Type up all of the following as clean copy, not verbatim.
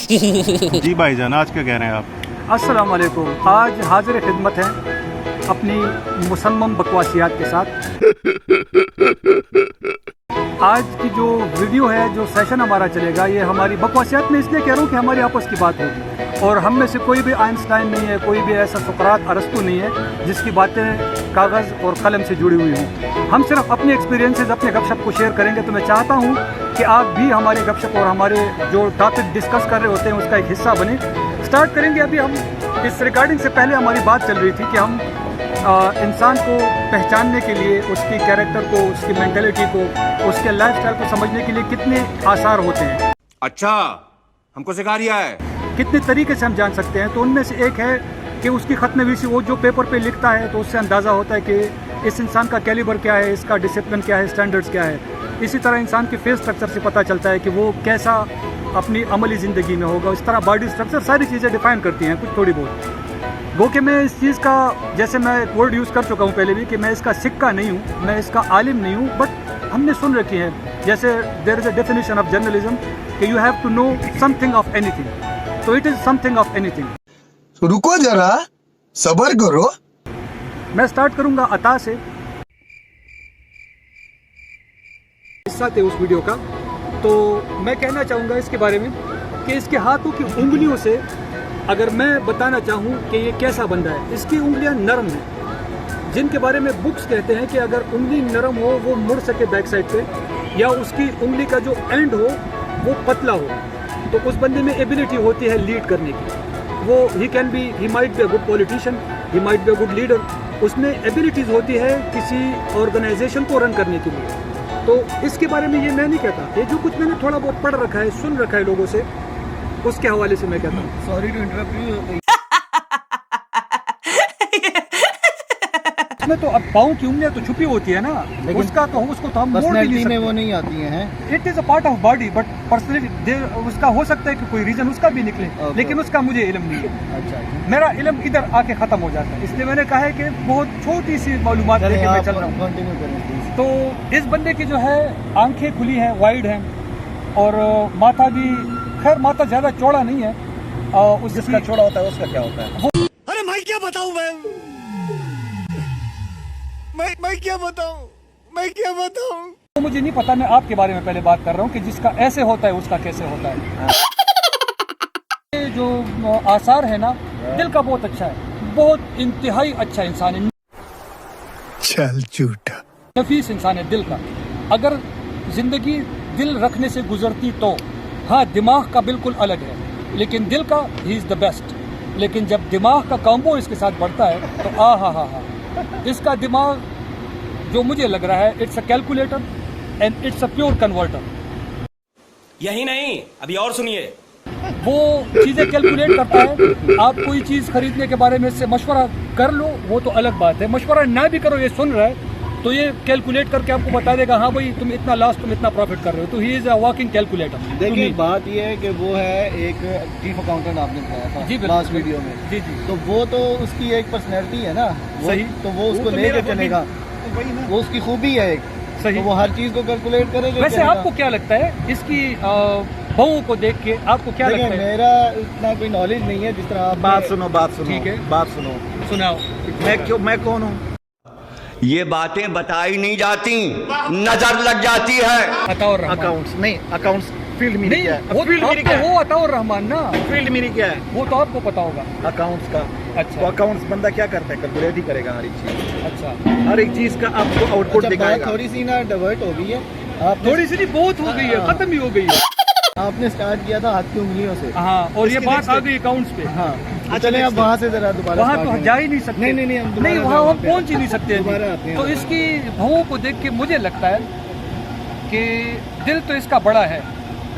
जी भाईजान, आज क्या कह रहे हैं आप? अस्सलाम वालेकुम। आज हाजिर खिदमत हैं अपनी मुसम्मम बकवासियात के साथ। आज की जो वीडियो है, जो सेशन हमारा चलेगा, ये हमारी बकवासियात में इसलिए कह रहा हूँ कि हमारी आपस की बात होगी और हम में से कोई भी आइंस्टाइन नहीं है, कोई भी ऐसा सुकरात अरस्तु नहीं है जिसकी बातें कागज़ और कलम से जुड़ी हुई हों। हम सिर्फ अपने एक्सपीरियंसेस, अपने गपशप को शेयर करेंगे। तो मैं चाहता हूँ कि आप भी हमारे गपशप और हमारे जो टॉपिक डिस्कस कर रहे होते हैं उसका एक हिस्सा बने। स्टार्ट करेंगे। अभी हम इस रिकॉर्डिंग से पहले हमारी बात चल रही थी कि हम इंसान को पहचानने के लिए, उसकी कैरेक्टर को, उसकी मेंटालिटी को, उसके लाइफस्टाइल को समझने के लिए कितने आसार होते हैं। अच्छा, हमको सिखा रिया है। कितने तरीके से हम जान सकते हैं। तो उनमें से एक है कि उसकी ख़तनवीसी, वो जो पेपर पे लिखता है तो उससे अंदाज़ा होता है कि इस इंसान का कैलिबर क्या है, इसका डिसिप्लिन क्या है, स्टैंडर्ड्स क्या है। इसी तरह इंसान के फेस स्ट्रक्चर से पता चलता है कि वो कैसा अपनी अमली ज़िंदगी में होगा। इस तरह बॉडी स्ट्रक्चर सारी चीज़ें डिफ़ाइन करती हैं कुछ थोड़ी बहुत। गो कि मैं इस चीज़ का, जैसे मैं एक वर्ड यूज़ कर चुका हूँ पहले भी, कि मैं इसका सिक्का नहीं हूँ, मैं इसका आलिम नहीं हूँ, बट हमने सुन रखी है। जैसे there is a definition of journalism कि you have to know something of anything, तो it is something of anything. रुको जरा, सब्र करो। मैं स्टार्ट करूँगा अता से। हिस्सा थे उस वीडियो का, तो मैं कहना चाहूँगा इसके बारे में कि इसके हाथों की उंगलियों से अगर मैं बताना चाहूँ कि ये कैसा बंदा है, इसकी उंगलियां नरम हैं, जिनके बारे में बुक्स कहते हैं कि अगर उंगली नरम हो, वो मुड़ सके बैक साइड पे, या उसकी उंगली का जो एंड हो वो पतला हो, तो उस बंदे में एबिलिटी होती है लीड करने की। वो he might be a good politician, he might be a good leader. उसमें एबिलिटीज़ होती है किसी ऑर्गेनाइजेशन को रन करने के लिए। तो इसके बारे में ये मैं नहीं कहता, ये जो कुछ मैंने थोड़ा बहुत पढ़ रखा है, सुन रखा है लोगों से, उसके हवाले से मैं कहता हूँ। Sorry to interrupt you. इसमें तो अब पाँव की उंगलियां तो छुपी होती है ना, उसको तो हम मोड़ भी नहीं सकते। में वो नहीं आती हैं। It is a part of body, but personality उसका हो सकता है कि कोई रीजन उसका भी निकले, लेकिन उसका मुझे इल्म नहीं है। अच्छा, मेरा इल्म इधर आके खत्म हो जाता है, इसलिए मैंने कहा है कि बहुत छोटी सी मालूमात लेके मैं चल रहा हूँ। कंटिन्यू करें। तो इस बंदे की जो है आंखें खुली हैं, वाइड हैं, और माथा भी, खैर माथा ज्यादा चौड़ा नहीं है। जिसका चौड़ा होता है उसका क्या होता है? अरे मैं क्या बताऊं, मैं क्या बताऊं। तो मुझे नहीं पता, मैं आपके बारे में पहले बात कर रहा हूँ कि जिसका ऐसे होता है उसका कैसे होता है। ये जो आसार है ना, दिल का बहुत अच्छा है, बहुत इंतहाई अच्छा इंसान है, चल झूठा नफीस इंसान है दिल का। अगर जिंदगी दिल रखने से गुजरती तो हाँ, दिमाग का बिल्कुल अलग है, लेकिन दिल का ही इज़ द बेस्ट। लेकिन जब दिमाग का कॉम्बो इसके साथ बढ़ता है तो हा, इसका दिमाग जो मुझे लग रहा है, it's a calculator and it's a pure converter. यही नहीं, अभी और सुनिए। वो चीज़ें कैलकुलेट करता है। आप कोई चीज़ खरीदने के बारे में इससे मशवरा कर लो, वो तो अलग बात है। मशवरा ना भी करो, ये सुन रहा है तो ये कैलकुलेट करके आपको बता देगा, हाँ भाई तुम इतना लॉस, तुम इतना प्रॉफिट कर रहे हो। तो he is a working calculator. देखिए, बात ये है कि वो है एक चीफ अकाउंटेंट, आपने बताया था जी लास्ट वीडियो में। जी। तो वो तो उसकी एक पर्सनैलिटी है ना, सही। तो वो उसको लेके चलेगा, वो उसकी खूबी है एक। सही। तो वो हर चीज को कैलकुलेट करेगा। वैसे आपको क्या लगता है इसकी बहू को देख के, आपको क्या लगता है? मेरा इतना कोई नॉलेज नहीं है, जिस तरह आप बात सुनो, ठीक है, बात सुनो। सुनाओ। मैं कौन हूँ? ये बातें बताई नहीं जाती, नजर लग जाती है। अताउर रहमान। अकाउंट्स नहीं, अकाउंट्स फील्ड मीनिंग नहीं, क्या है? वो फील्ड मीनिंग क्या है? वो अताउर रहमान ना, फील्ड मीनिंग क्या है? वो तो आपको पता होगा। अकाउंट्स का। अच्छा। तो अकाउंट्स बंदा क्या करता है? कैलकुलेट ही करेगा हर एक चीज, अच्छा, हर एक चीज का आपको आउटपुट दिखाएगा। थोड़ी सी ना डाइवर्ट हो गई है, आप थोड़ी सी नहीं, बहुत हो गई है, खत्म ही हो गई है। आपने स्टार्ट किया था हाथ की उंगलियों से। हाँ, और ये बात आ गई अकाउंट्स पे। हाँ, चले अब वहाँ से जरा दोबारा वहाँ तो जा ही नहीं सकते। नहीं, हम दोबारा वहाँ हम पहुँच ही नहीं सकते। दोबारा आते हैं। तो इसकी भवों को देख के मुझे लगता है कि दिल तो इसका बड़ा है,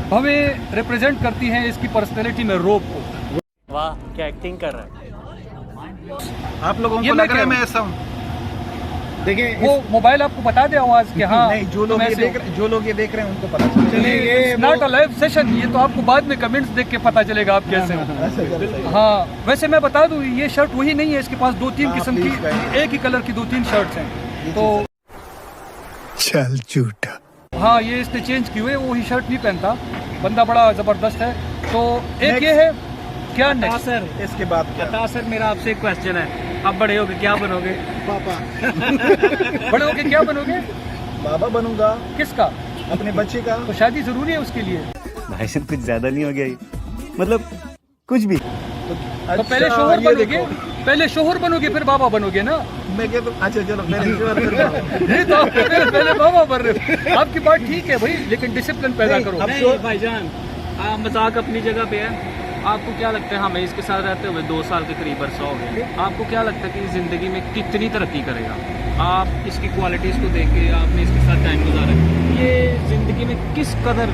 भवें रिप्रेजेंट करती हैं इसकी पर्सनैलिटी में रोब को। वाह, क्या एक्टिंग कर रहा है। आप लोगों ये को मैं लग रहा है क्या मैं ऐसा हूँ? देखिए, वो मोबाइल आपको बता दे आवाज कि हाँ, नहीं, जो लोग ये देख रहे हैं उनको पता चले। ये नॉट अ लाइव सेशन, ये तो आपको बाद में कमेंट्स देख के पता चलेगा आप कैसे हो। हाँ, वैसे मैं बता दूं, ये शर्ट वही नहीं है, इसके पास 2-3 किस्म की, एक ही कलर की 2-3 शर्ट्स हैं। तो चल झूठा। हाँ, ये इसने चेंज की हुई है, वही शर्ट नहीं पहनता। बंदा बड़ा जबरदस्त है। तो एक ये है क्या नेक्स्ट सर इसके बाद क्या? बता सर, मेरा आपसे एक क्वेश्चन है। अब बड़े होके क्या बनोगे? पापा बड़े होके क्या बनोगे? बाबा बनूंगा, किसका? अपने बच्चे का। तो शादी जरूरी है उसके लिए? भाई साहब कुछ ज्यादा नहीं हो गया ये? मतलब कुछ भी। तो पहले शोहर बनोगे, पहले शोहर बनोगे फिर बाबा बनोगे ना? मैं क्या तो अच्छा चलो मैंने श्योर कर रहा हूं। नहीं तो आप पहले बाबा बन रहे हो। आपकी बात ठीक है भाई, लेकिन डिसिप्लिन पैदा करो। नहीं भाईजान, मजाक अपनी जगह पे है। आपको क्या लगता है हमें इसके साथ रहते हुए 2 साल के करीब अरसा हो गया, आपको क्या लगता है कि ज़िंदगी में कितनी तरक्की करेगा? आप इसकी क्वालिटीज़ को देख के आपने इसके साथ टाइम गुजारा है, ये ज़िंदगी में किस कदर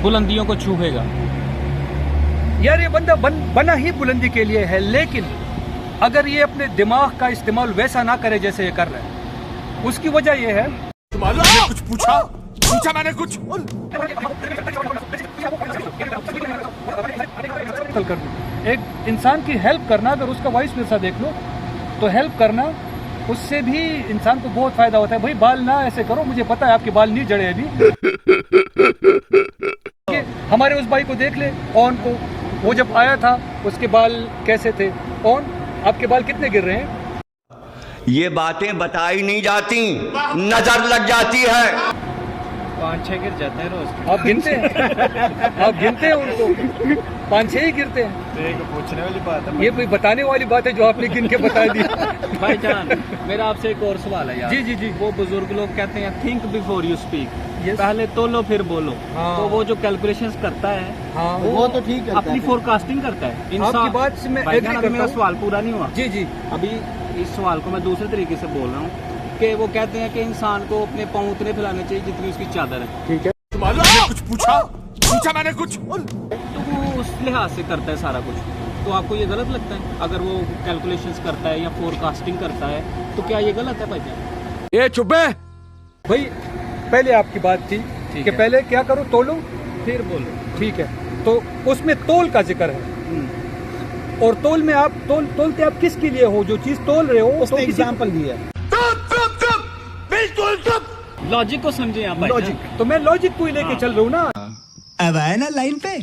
बुलंदियों को छूएगा? यार ये बंदा बना ही बुलंदी के लिए है, लेकिन अगर ये अपने दिमाग का इस्तेमाल वैसा ना करे जैसे ये कर रहा है, उसकी वजह ये है। कुछ पूछा मैंने कुछ। एक इंसान की हेल्प करना, अगर उसका वाइस वर्सा देख लो तो हेल्प करना, उससे भी इंसान को बहुत फायदा होता है। भाई बाल ना ऐसे करो, मुझे पता है आपके बाल नहीं जड़े अभी। हमारे उस भाई को देख ले, ऑन को, वो जब आया था उसके बाल कैसे थे? ऑन, आपके बाल कितने गिर रहे हैं? ये बातें बताई नहीं जाती, नजर लग जाती है। 5-6 गिर जाते हैं रोज। आप गिनते हैं? आप गिनते हैं उनको? 5-6 ही गिरते हैं। एक पूछने वाली बात है। ये कोई बताने वाली बात है जो आपने गिन के बता दी? भाईजान मेरा आपसे एक और सवाल है यार। जी जी जी। वो बुजुर्ग लोग कहते हैं think before you speak, Yes. पहले तोलो फिर बोलो। हाँ। तो वो जो कैलकुलेशंस करता है, हाँ, वो तो ठीक है, अपनी फोरकास्टिंग करता है। आपकी बात से मैं भाईजान, एग्री अभी करता मेरा हूँ। सवाल पूरा नहीं हुआ। जी जी। अभी इस सवाल को मैं दूसरे तरीके से बोल रहा हूँ कि वो कहते हैं कि इंसान को अपने पाँव उतने फैलाने चाहिए जितनी उसकी चादर है। ठीक है। कुछ पूछा मैंने कुछ। तो वो उस लिहाज से करता है सारा कुछ। तो आपको ये गलत लगता है अगर वो कैलकुलेशंस करता है या फोरकास्टिंग करता है, तो क्या ये गलत है भाईजान? ये चुप है भाई पहले आपकी बात थी ठीक कि है। पहले क्या करो, तोलो फिर बोलो। ठीक है, तो उसमें तोल का जिक्र है। और तोल में आप तोलते आप किसके लिए हो? जो चीज तोल रहे हो उसने एग्जांपल दिया। लॉजिक को समझे आप भाईजान। लॉजिक, तो मैं लॉजिक को ही लेके चल रहा हूँ ना। अब आए ना लाइन पे।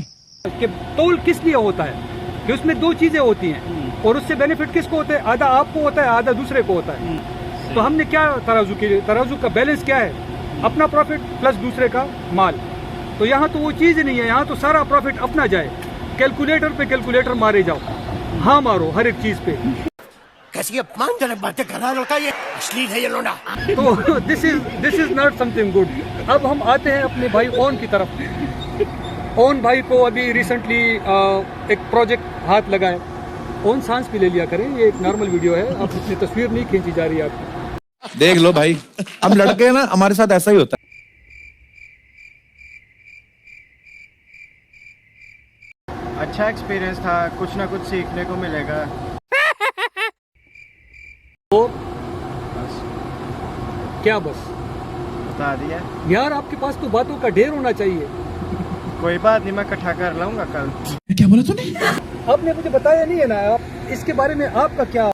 कि तोल किस लिए होता है कि उसमें 2 चीजें होती हैं, और उससे बेनिफिट किसको होता है? आधा आपको होता है, आधा दूसरे को होता है। तो हमने क्या तराजू का बैलेंस क्या है? अपना प्रॉफिट प्लस दूसरे का माल। तो यहाँ तो वो चीज नहीं है, यहाँ तो सारा प्रॉफिट अपना जाए। कैलकुलेटर पे कैलकुलेटर मारे जाओ, हाँ मारो हर एक चीज पे। कैसी अपमानजनक बातें कर रहा है ये, अश्लील है ये लोना। तो this is not something good. अब हम आते हैं अपने भाई ओन की तरफ। ओन भाई को अभी रिसेंटली एक प्रोजेक्ट हाथ लगा है। ओन सांस भी ले लिया करें, ये एक नॉर्मल वीडियो है, अब इतनी तस्वीर नहीं खींची जा रही है आपकी। देख लो भाई, अब लड़के ना हमारे साथ ऐसा ही होता है। अच्छा एक्सपीरियंस था, कुछ ना कुछ सीखने को मिलेगा। तो क्या बस बता दिया। यार, आपके पास तो बातों का ढेर होना चाहिए। कोई बात नहीं, मैं इकट्ठा कर लाऊंगा कल। क्या बोला तूने? आपने मुझे बताया नहीं है ना, आप इसके बारे में आपका क्या?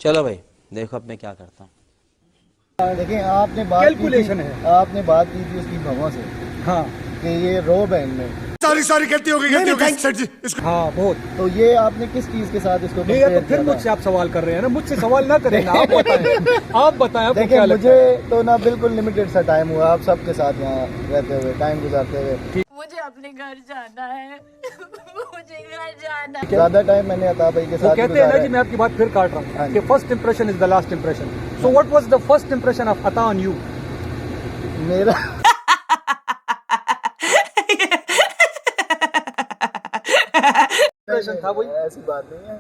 चलो भाई देखो अब मैं क्या करता हूँ। देखिए आपने बात कैलकुलेशन है। आपने बात की थी उसकी भगवान से हाँ कि ये रोब है इनमें। सारी गलती हो गई सर जी। हाँ बहुत। तो ये आपने किस चीज के साथ इसको नहीं है, तो compare फिर किया था? मुझसे आप सवाल कर रहे हैं ना, मुझसे सवाल ना करें ना, आप बताएं। आप बताएं आपको देखिए क्या लगता मुझे है? तो ना बिल्कुल लिमिटेड सा टाइम हुआ आप सबके साथ यहाँ रहते हुए, टाइम गुजारते हुए। मुझे अपने घर जाना है। मुझे घर जाना है। ज्यादा टाइम मैंने अता भाई के वो साथ कहते हैं ना गुजारा जी, है। मैं आपकी बात फिर काट रहा हाँ हूँ जी। कि first impression is the last impression. So what was the first impression of अता ऑन यू? मेरा इंप्रेशन था वही। ऐसी बात नहीं है,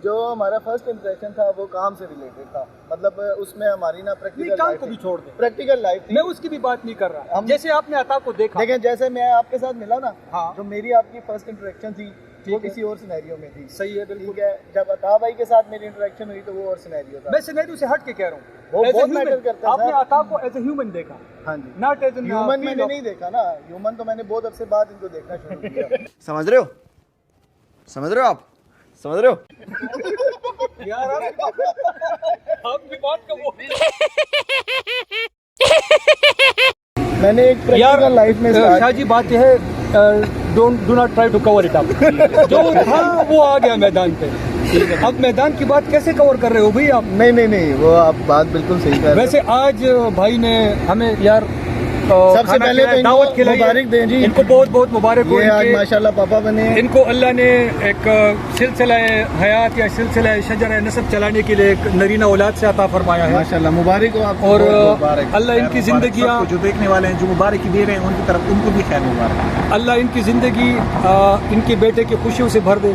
जो हमारा फर्स्ट इंप्रेशन था वो काम से रिलेटेड था। मतलब उसमें हमारी ना नहीं, प्रैक्टिकल काम को भी छोड़ दे, प्रैक्टिकल लाइफ थी। मैं उसकी भी बात नहीं कर रहा। हम- जैसे आपने अता को देखा, देखें जैसे मैं आपके साथ मिला ना, हाँ। जो मेरी आपकी फर्स्ट इंटरेक्शन थी वो है। किसी और सिनेरियो में थी। सही है बिल्कुल। ठीक है, जब अता भाई के साथ मेरी इंटरेक्शन हुई तो वो और सिनेरियो था। मैं सिनेरियो से हट के कह रहा हूँ, वो As a बहुत human, मैटर करता है आपने सर। अता को एज ए ह्यूमन देखा, हाँ जी। नॉट एज एन ह्यूमन मैंने नहीं देखा ना, ह्यूमन तो मैंने बहुत अरसे बाद इनको देखना शुरू किया। समझ रहे हो? समझ रहे हो आप? समझ रहे हो? यार आपकी बात का वो मैंने एक यार प्रैक्टिकल लाइफ में शाह जी, बात यह है do not try to cover it up. जो था वो आ गया मैदान पे। अब मैदान की बात कैसे कवर कर रहे हो भाई आप? नहीं, वो आप बात बिल्कुल सही कर रहे वैसे आज भाई ने हमें यार सबसे पहले तो दावत खिलाई, मुबारक दें जी, इनको बहुत बहुत मुबारक हो। ये आज माशाल्लाह पापा बने। इनको अल्लाह ने एक सिलसिला हयात या सिलसिला शजर नसब चलाने के लिए एक नरीना औलाद से अता फरमाया है। माशाल्लाह मुबारक हो आपको। और मुबारक। अल्लाह इनकी जिंदगी, जो देखने वाले हैं जो मुबारक दे रहे हैं उनकी तरफ उनको भी खैर मुबारक। अल्लाह इनकी जिंदगी इनके बेटे की खुशियों से भर दे।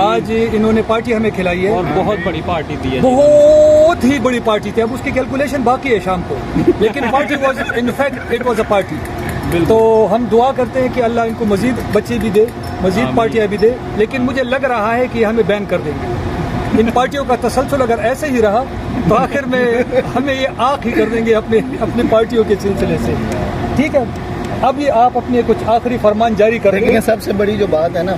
आज इन्होंने पार्टी हमें खिलाई है और बहुत बड़ी पार्टी दी है, बहुत ही बड़ी पार्टी थी। अब उसकी कैलकुलेशन बाकी है शाम को, लेकिन party was in fact it was a party. तो हम दुआ करते हैं कि अल्लाह इनको मजीद बच्चे भी दे, मजीद पार्टियां भी दे। लेकिन मुझे लग रहा है कि हमें बैन कर देंगे इन पार्टियों का तसलसल। अगर ऐसे ही रहा तो आखिर में हमें ये आँख ही कर देंगे अपने पार्टियों के सिलसिले से। ठीक है, अब ये आप अपने कुछ आखिरी फरमान जारी करेंगे। देखिए सबसे बड़ी जो बात है ना,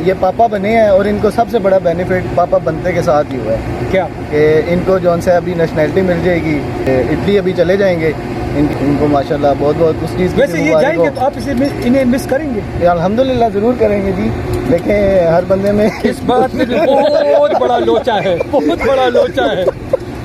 ये पापा बने हैं और इनको सबसे बड़ा बेनिफिट पापा बनते के साथ ही हुआ है। क्या कि इनको जौन से अभी नेशनैलिटी मिल जाएगी, इटली अभी चले जाएंगे। इनको माशाल्लाह बहुत बहुत उस चीज़। वैसे ये जाएंगे तो आप इन्हें मिस करेंगे? अल्हम्दुलिल्लाह ज़रूर करेंगे जी, लेकिन हर बंदे में इस बात में भी बहुत बड़ा लोचा है, बहुत बड़ा लोचा है।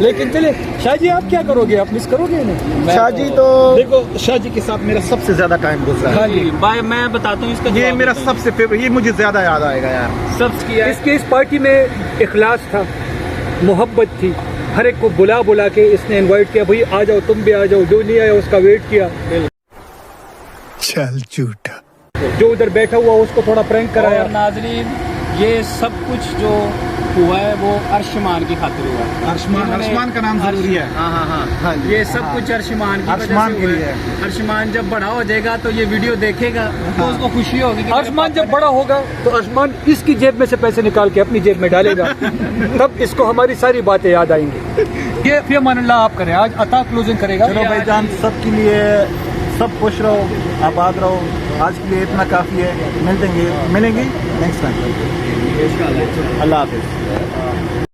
लेकिन चले शाह जी, आप क्या करोगे? आप मिस करोगे इन्हें? शाह जी तो देखो, शाह जी के साथ मेरा सबसे ज्यादा टाइम गुजरा है। हाँ जी भाई, मैं बताता हूँ इसका ये जवाब मेरा देता हूँ। सबसे फेवरेट, ये मुझे ज्यादा याद आएगा यार। सब किया है। इसके इस पार्टी में इखलास था, मोहब्बत थी। हर एक को बुला के इसने इनवाइट किया, भाई आ जाओ, तुम भी आ जाओ। जो नहीं आया उसका वेट किया। चल झूठा। जो उधर बैठा हुआ उसको थोड़ा प्रैंक कराया। और नाजरीन, ये सब कुछ जो हुआ है वो अर्शमान की खातिर हुआ है। अर्शमान का नाम जरूरी है। हाँ, ये सब कुछ अर्शमान की वजह से हुआ है। अर्शमान जब बड़ा हो जाएगा तो ये वीडियो देखेगा तो उसको खुशी होगी कि अर्शमान जब बड़ा होगा तो अर्शमान इसकी जेब में से पैसे निकाल के अपनी जेब में डालेगा। तब इसको हमारी सारी बातें याद आएंगी। ये फिर मान अल्लाह आप करें, आज अता क्लोजिंग करेगा। चलो भाईजान, सबके लिए सब खुश रहो, आबाद रहो। आज के लिए इतना काफी है। मिलेंगे नेक्स्ट टाइम। अल्लाह हाफिज।